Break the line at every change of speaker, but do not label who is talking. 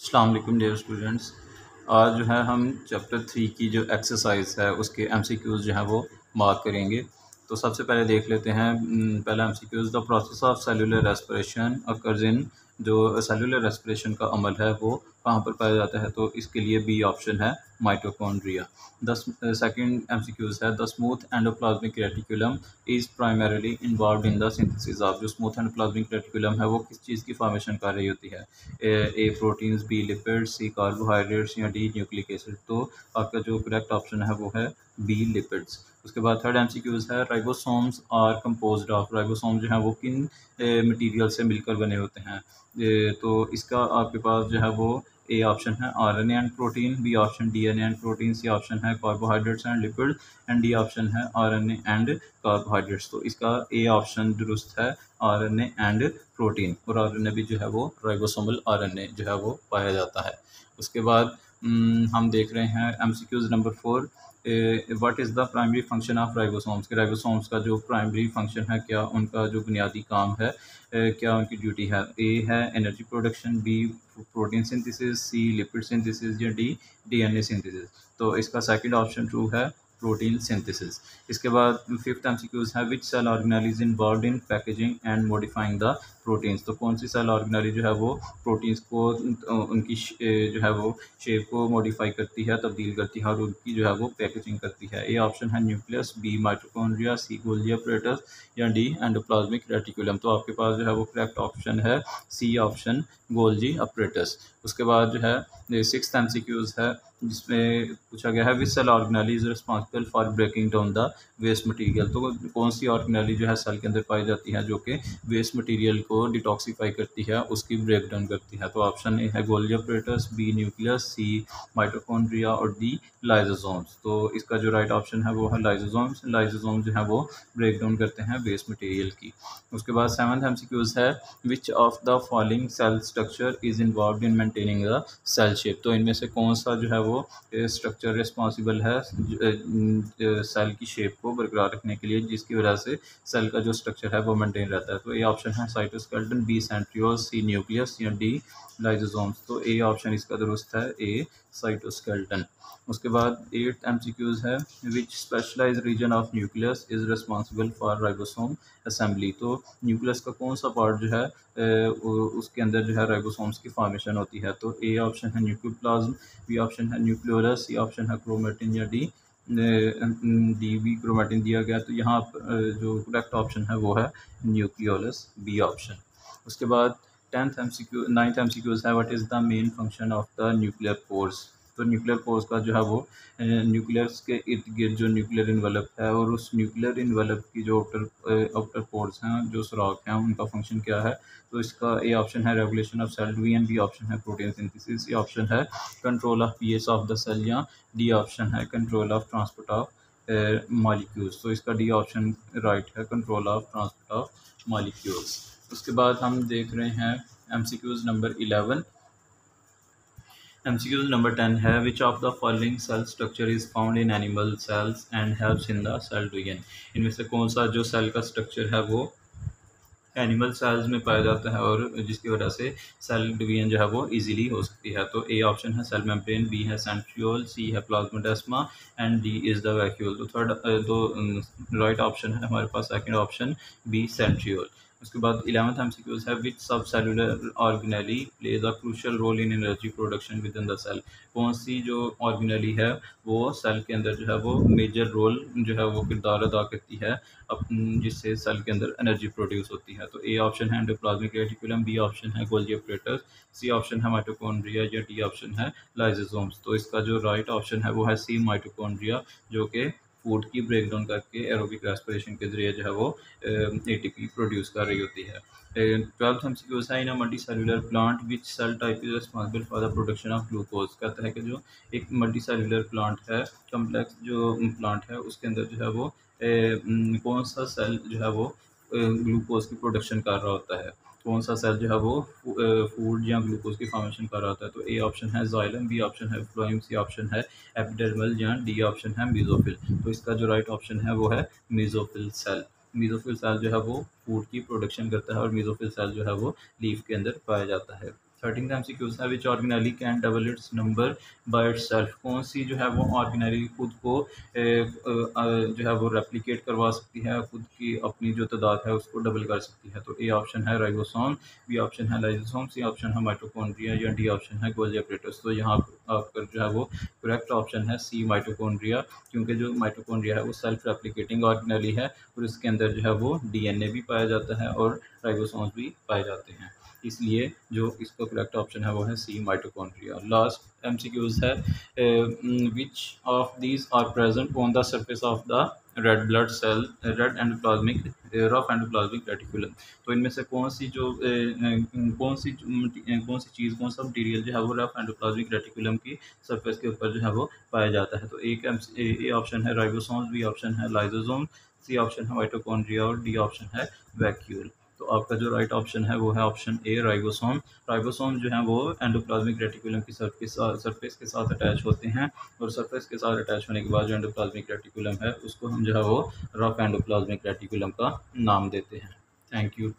अस्सलाम वालेकुम dear students. आज जो है हम चैप्टर 3 की जो एक्सरसाइज है उसके एमसीक्यूज़ जो है वो मार्क करेंगे। तो सबसे पहले देख लेते हैं पहला MCQs. The process of cellular respiration occurs in. जो सेलुलर रेस्पिरेशन का अमल है वो कहाँ पर पाया जाता है, तो इसके लिए बी ऑप्शन है माइटोकॉन्ड्रिया। द सेकंड एमसीक्यूज़ है the smooth endoplasmic reticulum is primarily involve in the synthesis of. जो स्मूथ एंडोप्लाज्मिक रेटिकुलम है वो किस चीज़ की फॉर्मेशन कर रही होती है? ए प्रोटीन्स, बी लिपिड्स, सी कार्बोहाइड्रेट्स या डी न्यूक्लिक एसिड। तो आपका जो करेक्ट ऑप्शन है वो है बी लिपिड्स। उसके बाद थर्ड एमसीक्यूज है ribosomes are composed of. Ribosome जो है वो किन मटेरियल से मिलकर बने होते हैं? तो इसका आपके पास जो है वो ए ऑप्शन है RNA and protein, B option DNA and protein, C option है carbohydrates and lipid and D option है आरएनए एंड कार्बोहाइड्रेट्स। तो इसका ए ऑप्शन दुरुस्त है, आरएनए एंड प्रोटीन। और आरएनए भी जो है वो राइबोसोमल आरएनए जो है वो पाया जाता है। उसके बाद हम देख रहे हैं MCQs number 4। What is the primary function of ribosomes? के राइबोसोम्स का जो प्राइमरी फंक्शन है, क्या उनका जो बुनियादी काम है, क्या उनकी ड्यूटी है? ए है energy production, B protein synthesis, C lipid synthesis या डी डीएनए सिंथेसिस। तो इसका सेकंड ऑप्शन ट्रू है, प्रोटीन सिंथेसिस। इसके बाद फिफ्थ एमसीक्यूज है which cell organelle is involve in packaging and modifying the proteins. तो कौन सी सेल ऑर्गेनेल जो है वो प्रोटीन्स को उनकी जो है वो शेप को मॉडिफाई करती है, तब्दील करती है और उनकी जो है वो पैकेजिंग करती है? ए ऑप्शन है न्यूक्लियस, बी माइटोकॉन्ड्रिया, सी गोल्गी apparatus या डी एंडोप्लाज्मिक रेटिकुलम। तो आपके पास जो है वो करेक्ट ऑप्शन है सी ऑप्शन गोल्गी apparatus। उसके बाद जो है सिक्स्थ एमसीक्यूज है जिसमें पूछा गया है which cell organelle is responsible for breaking down the waste material. तो कौन सी ऑर्गेनेल जो है सेल के अंदर पाई जाती है जो कि वेस्ट मटेरियल को डिटॉक्सीफाई करती है, उसकी ब्रेक डाउन करती है? तो ऑप्शन ए है गोल्गी apparatus, बी न्यूक्लियस, सी माइटोकॉन्ड्रिया और डी लाइजोसोम्स। तो इसका जो राइट ऑप्शन है वो है लाइजोसोम्स। लाइजोसोम्स जो है वो ब्रेक डाउन करते हैं वेस्ट मटेरियल की। उसके बाद सेवंथ एमसीक्यूज है which of the following cell structure is involve in maintaining the cell shape. तो इनमें से कौन सा जो है वो स्ट्रक्चर रिस्पॉन्सिबल है सेल की शेप को बरकरार रखने के लिए, जिसकी वजह से सेल का जो स्ट्रक्चर है वो मेंटेन रहता है? तो ये ऑप्शन है साइटोस्केलेटन, बी सेंट्रियोल, सी न्यूक्लियस या डी लाइजोसोम्स। तो ए ऑप्शन इसका दुरुस्त है, ए साइटोस्केलेटन। उसके बाद एट्थ एमसीक्यूज है which specialize region of nucleus is responsible for ribosome assembly. तो न्यूक्लियस का कौन सा पार्ट जो है उसके अंदर जो है राइबोसोम्स की फॉर्मेशन होती है? तो ए ऑप्शन है न्यूक्लियोप्लाज्म, बी ऑप्शन है न्यूक्लियोलस, सी ऑप्शन है क्रोमेटिन या डी भी क्रोमेटिन दिया गया। तो यहाँ जो करेक्ट ऑप्शन है वो है न्यूक्लियोलस, बी ऑप्शन। उसके बाद नाइन्थ एमसीक्यूज है what is the main function of the nuclear pores. तो न्यूक्लियर पोर्स का जो है वो न्यूक्लियस के इर्द गिर्द जो न्यूक्लियर इन्वेलप है और उस न्यूक्लियर इन्वेलप की जो आउटर पोर्स हैं, जो सुराख हैं, उनका फंक्शन क्या है? तो इसका ए ऑप्शन है regulation of cell division, B option है प्रोटीन सिंथेसिस, सी ऑप्शन है control of pH of the cell या डी ऑप्शन है control of transport of molecules. तो इसका डी ऑप्शन राइट है, control of transport of molecules. उसके बाद हम देख रहे हैं एमसीक्यूज नंबर 11। एमसीक्यूज नंबर 10 है which of the following cell structure is found in animal cells and helps in the cell division. इनमें से कौन सा जो सेल का स्ट्रक्चर है वो एनिमल सेल्स में पाया जाता है और जिसकी वजह से सेल डिवीजन जो है वो इजीली हो सकती है? तो ए ऑप्शन है सेल मेम्ब्रेन, बी है सेंट्रियोल, सी है plasmodesma and D is the vacuole. तो थर्ड दो राइट ऑप्शन है हमारे पास सेकंड ऑप्शन बी सेंट्रियोल। उसके बाद 11th एमसीक्यूज है which subcellular organelle plays a crucial role in energy production within the cell. कौन सी जो ऑर्गेनेली है वो सेल के अंदर जो है वो मेजर रोल जो है वो किरदार अदा करती है जिससे सेल के अंदर एनर्जी प्रोड्यूस होती है? तो ए ऑप्शन है एंडोप्लाज्मिक रेटिकुलम, बी ऑप्शन है गोल्गी apparatus, सी ऑप्शन है माइटोकॉन्ड्रिया या डी ऑप्शन है लाइजोसोम्स। तो इसका जो राइट ऑप्शन है वो है सी माइटोकॉन्ड्रिया, जो कि फूड की ब्रेक डाउन करके एरोबिक रेस्पिरेशन के जरिए जो है वो एटीपी प्रोड्यूस कर रही होती है। 12th एमसीक्यूज है in a multicellular plant which cell type is responsible for the production of glucose. कहता है कि जो एक मल्टी सेलुलर प्लांट है, कम्प्लेक्स जो प्लांट है, उसके अंदर जो है वो कौन सा सेल जो है वो ग्लूकोज की प्रोडक्शन कर रहा होता है? कौन सा सेल जो है वो फूड या ग्लूकोज की फॉर्मेशन कर रहा होता है? तो ए ऑप्शन है जाइलम, बी ऑप्शन है फ्लोएम, सी ऑप्शन है एपिडर्मल या डी ऑप्शन है मेसोफिल। तो इसका जो राइट ऑप्शन है वो है मेसोफिल सेल। मेसोफिल सेल जो है वो फूड की प्रोडक्शन करता है और मेसोफिल सेल जो है वो लीफ के अंदर पाया जाता है। 13th MCQs है which organelle can double its number by itself. कौन सी जो है वो ऑर्गेनाइली खुद को जो है वो रेप्लिकेट करवा सकती है, खुद की अपनी जो तादाद है उसको डबल कर सकती है। तो ए ऑप्शन है राइबोसोम, बी ऑप्शन है लाइसोसोम, सी ऑप्शन है माइटोकॉन्ड्रिया या डी ऑप्शन है गोल्गी एपरेटस। तो यहाँ आपका जो है वो करेक्ट ऑप्शन है सी माइटोकॉन्ड्रिया, क्योंकि जो माइटोकॉन्ड्रिया है वो सेल्फ रेप्लिकेटिंग ऑर्गेनाइली है और इसके अंदर जो है वो डीएनए भी पाया जाता है और राइबोसोम्स भी पाए जाते हैं, इसलिए जो इसका करेक्ट ऑप्शन है वो है सी माइटोकॉन्ड्रिया। लास्ट एमसीक्यूज है which of these are present on the surface of the red blood cell red endoplasmic rough endoplasmic reticulum. तो इनमें से कौन सी चीज़, कौन सा मटीरियल जो है वो रफ एंडोप्लाज्मिक रेटिकुलम की सरफेस के ऊपर जो है वो पाया जाता है। तो ए ऑप्शन है राइबोसोम्स, बी ऑप्शन है लाइसोसोम, सी ऑप्शन है माइटोकॉन्ड्रिया और डी ऑप्शन है वैक्यूल। तो आपका जो राइट ऑप्शन है वो है ऑप्शन ए राइबोसोम। राइबोसोम जो है वो एंडोप्लाज्मिक रेटिकुलम की सरफेस के साथ अटैच होते हैं और सरफेस के साथ अटैच होने के बाद जो एंडोप्लाज्मिक रेटिकुलम है उसको हम जो है वो रफ एंडोप्लाज्मिक रेटिकुलम का नाम देते हैं। Thank you.